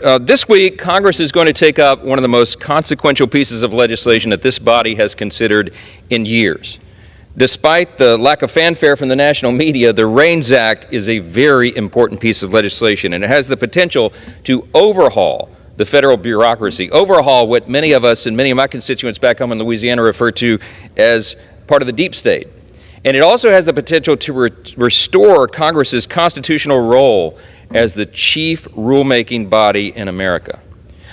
This week, Congress is going to take up one of the most consequential pieces of legislation that this body has considered in years. Despite the lack of fanfare from the national media, the REINS Act is a very important piece of legislation, and it has the potential to overhaul the federal bureaucracy, overhaul what many of us and many of my constituents back home in Louisiana refer to as part of the deep state. And it also has the potential to restore Congress's constitutional role as the chief rulemaking body in America.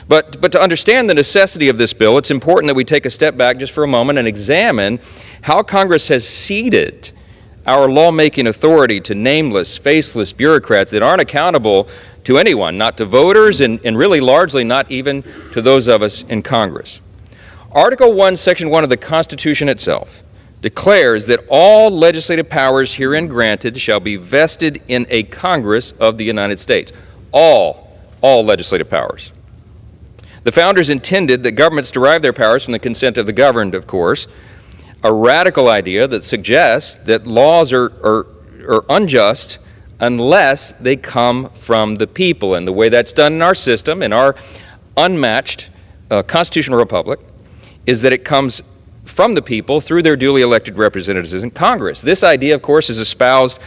But to understand the necessity of this bill, it's important that we take a step back just for a moment and examine how Congress has ceded our lawmaking authority to nameless, faceless bureaucrats that aren't accountable to anyone, not to voters, and really largely not even to those of us in Congress. Article 1, Section 1 of the Constitution itself declares that all legislative powers herein granted shall be vested in a Congress of the United States. All legislative powers. The founders intended that governments derive their powers from the consent of the governed, of course, a radical idea that suggests that laws are unjust unless they come from the people. And the way that's done in our system, in our unmatched constitutional republic, is that it comes from the people through their duly elected representatives in Congress. This idea, of course, is espoused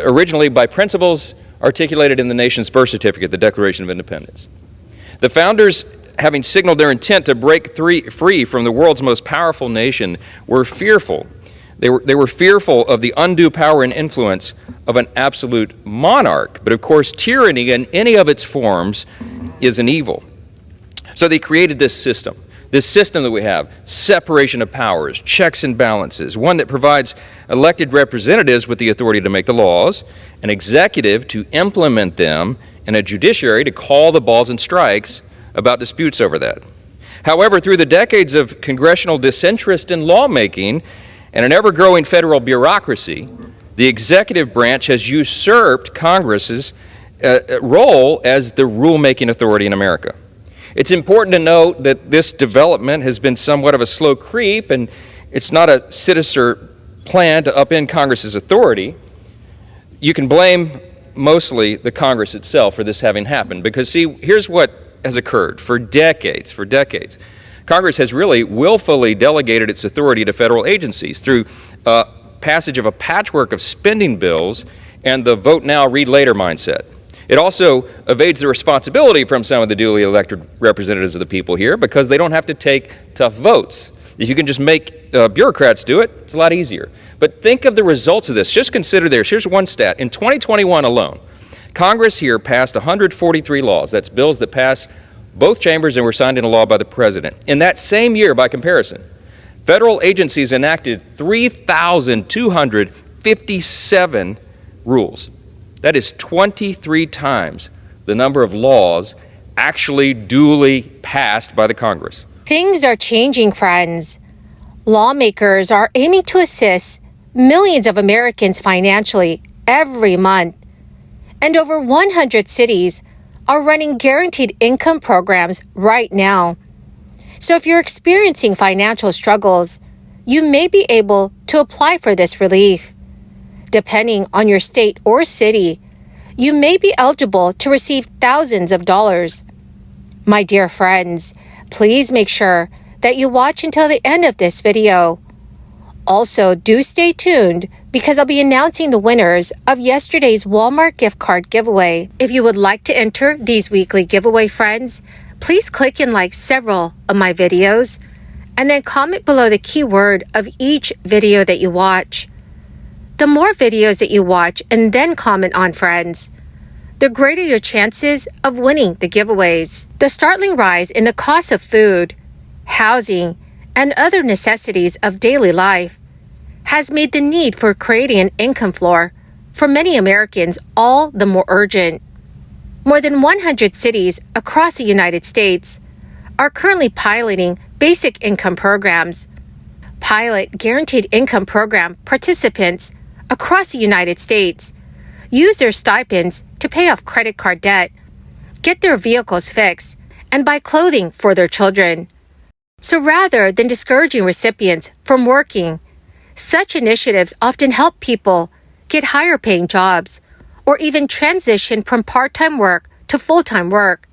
originally by principles articulated in the nation's birth certificate, the Declaration of Independence. The founders, having signaled their intent to break free from the world's most powerful nation, were fearful. They were fearful of the undue power and influence of an absolute monarch. But of course, tyranny in any of its forms is an evil. So they created this system that we have, separation of powers, checks and balances, one that provides elected representatives with the authority to make the laws, an executive to implement them, and a judiciary to call the balls and strikes about disputes over that. However, through the decades of congressional disinterest in lawmaking and an ever-growing federal bureaucracy, the executive branch has usurped Congress's role as the rulemaking authority in America. It's important to note that this development has been somewhat of a slow creep, and it's not a sinister plan to upend Congress's authority. You can blame mostly the Congress itself for this having happened, because see, here's what has occurred for decades. Congress has really willfully delegated its authority to federal agencies through passage of a patchwork of spending bills and the vote now, read later mindset. It also evades the responsibility from some of the duly elected representatives of the people here because they don't have to take tough votes. If you can just make bureaucrats do it, it's a lot easier. But think of the results of this. Just consider this. Here's one stat. In 2021 alone, Congress here passed 143 laws. That's bills that passed both chambers and were signed into law by the president. In that same year, by comparison, federal agencies enacted 3,257 rules. That is 23 times the number of laws actually duly passed by the Congress. Things are changing, friends. Lawmakers are aiming to assist millions of Americans financially every month. And over 100 cities are running guaranteed income programs right now. So if you're experiencing financial struggles, you may be able to apply for this relief. Depending on your state or city, you may be eligible to receive thousands of dollars. My dear friends, please make sure that you watch until the end of this video. Also, do stay tuned because I'll be announcing the winners of yesterday's Walmart gift card giveaway. If you would like to enter these weekly giveaway, friends, please click and like several of my videos and then comment below the keyword of each video that you watch. The more videos that you watch and then comment on, friends, the greater your chances of winning the giveaways. The startling rise in the cost of food, housing, and other necessities of daily life has made the need for creating an income floor for many Americans all the more urgent. More than 100 cities across the United States are currently piloting basic income programs. Pilot Guaranteed Income Program participants across the United States use their stipends to pay off credit card debt, get their vehicles fixed, and buy clothing for their children. So rather than discouraging recipients from working, such initiatives often help people get higher paying jobs or even transition from part-time work to full-time work.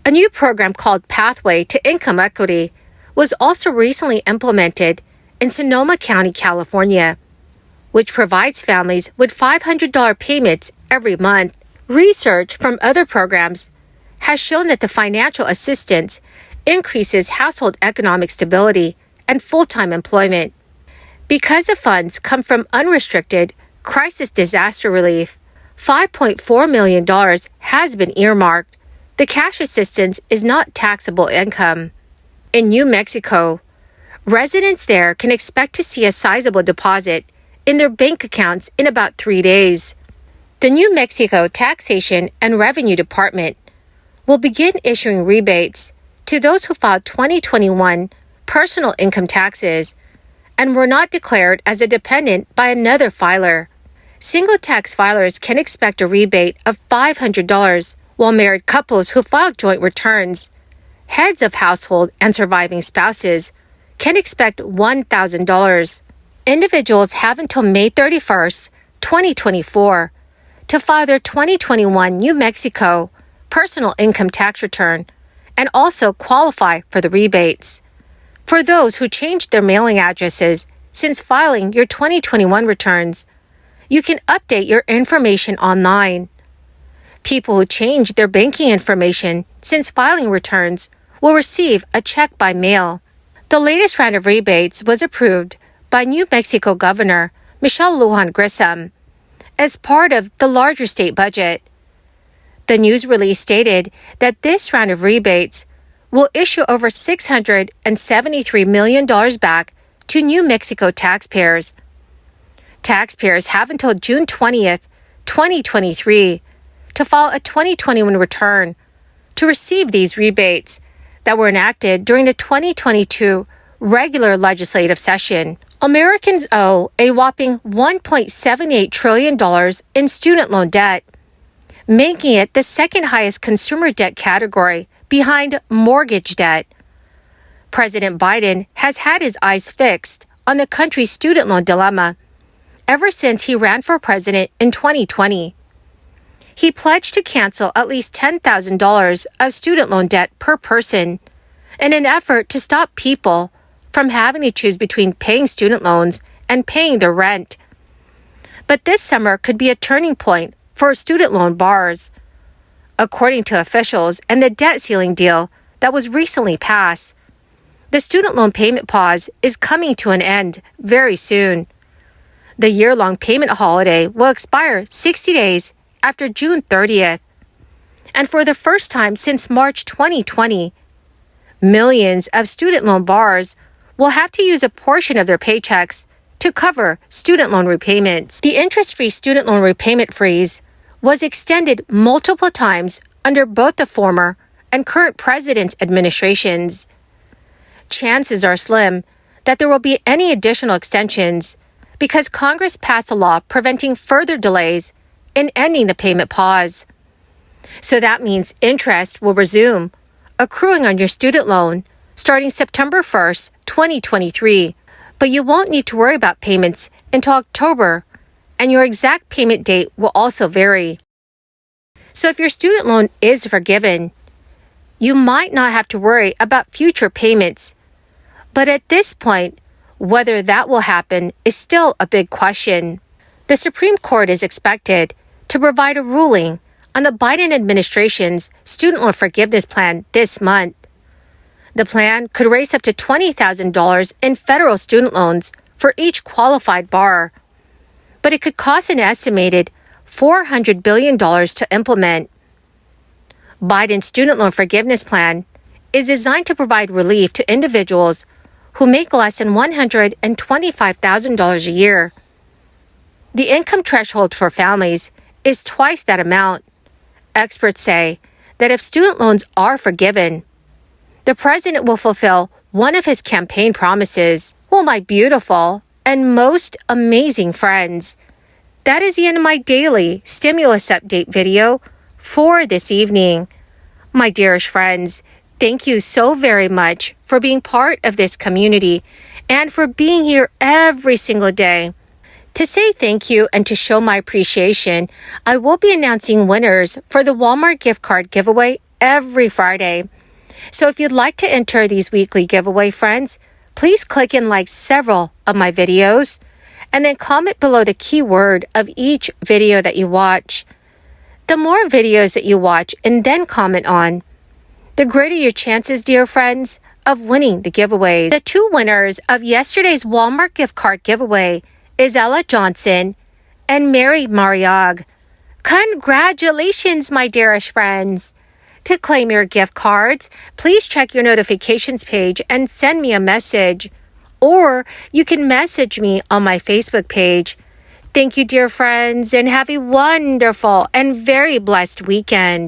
A new program called Pathway to Income Equity was also recently implemented in Sonoma County, California, which provides families with $500 payments every month. Research from other programs has shown that the financial assistance increases household economic stability and full-time employment. Because the funds come from unrestricted crisis disaster relief, $5.4 million has been earmarked. The cash assistance is not taxable income. In New Mexico, residents there can expect to see a sizable deposit in their bank accounts in about 3 days. The New Mexico Taxation and Revenue Department will begin issuing rebates to those who filed 2021 personal income taxes and were not declared as a dependent by another filer. Single tax filers can expect a rebate of $500, while married couples who filed joint returns, heads of household and surviving spouses, can expect $1,000. Individuals have until May 31st, 2024, to file their 2021 New Mexico personal income tax return and also qualify for the rebates. For those who changed their mailing addresses since filing your 2021 returns, you can update your information online. People who changed their banking information since filing returns will receive a check by mail. The latest round of rebates was approved by New Mexico Governor Michelle Lujan Grisham as part of the larger state budget. The news release stated that this round of rebates will issue over $673 million back to New Mexico taxpayers. Taxpayers have until June 20th, 2023 to file a 2021 return to receive these rebates that were enacted during the 2022 regular legislative session. Americans owe a whopping $1.78 trillion in student loan debt, making it the second highest consumer debt category behind mortgage debt. President Biden has had his eyes fixed on the country's student loan dilemma ever since he ran for president in 2020. He pledged to cancel at least $10,000 of student loan debt per person in an effort to stop people from having to choose between paying student loans and paying their rent. But this summer could be a turning point for student loan borrowers, according to officials and the debt ceiling deal that was recently passed. The student loan payment pause is coming to an end very soon. The year-long payment holiday will expire 60 days after June 30th. And for the first time since March 2020, millions of student loan borrowers will have to use a portion of their paychecks to cover student loan repayments. The interest-free student loan repayment freeze was extended multiple times under both the former and current president's administrations. Chances are slim that there will be any additional extensions because Congress passed a law preventing further delays in ending the payment pause. So that means interest will resume accruing on your student loan starting September 1st, 2023. But you won't need to worry about payments until October, and your exact payment date will also vary. So if your student loan is forgiven, you might not have to worry about future payments. But at this point, whether that will happen is still a big question. The Supreme Court is expected to provide a ruling on the Biden administration's student loan forgiveness plan this month. The plan could raise up to $20,000 in federal student loans for each qualified borrower, but it could cost an estimated $400 billion to implement. Biden's student loan forgiveness plan is designed to provide relief to individuals who make less than $125,000 a year. The income threshold for families is twice that amount. Experts say that if student loans are forgiven, the president will fulfill one of his campaign promises. Well, my beautiful and most amazing friends, that is the end of my daily stimulus update video for this evening. My dearest friends, thank you so very much for being part of this community and for being here every single day. To say thank you and to show my appreciation, I will be announcing winners for the Walmart gift card giveaway every Friday. So if you'd like to enter these weekly giveaway, friends, please click and like several of my videos and then comment below the keyword of each video that you watch. The more videos that you watch and then comment on, the greater your chances, dear friends, of winning the giveaways. The two winners of yesterday's Walmart gift card giveaway is Ella Johnson and Mary Mariag. Congratulations, my dearest friends! To claim your gift cards, please check your notifications page and send me a message. Or you can message me on my Facebook page. Thank you, dear friends, and have a wonderful and very blessed weekend.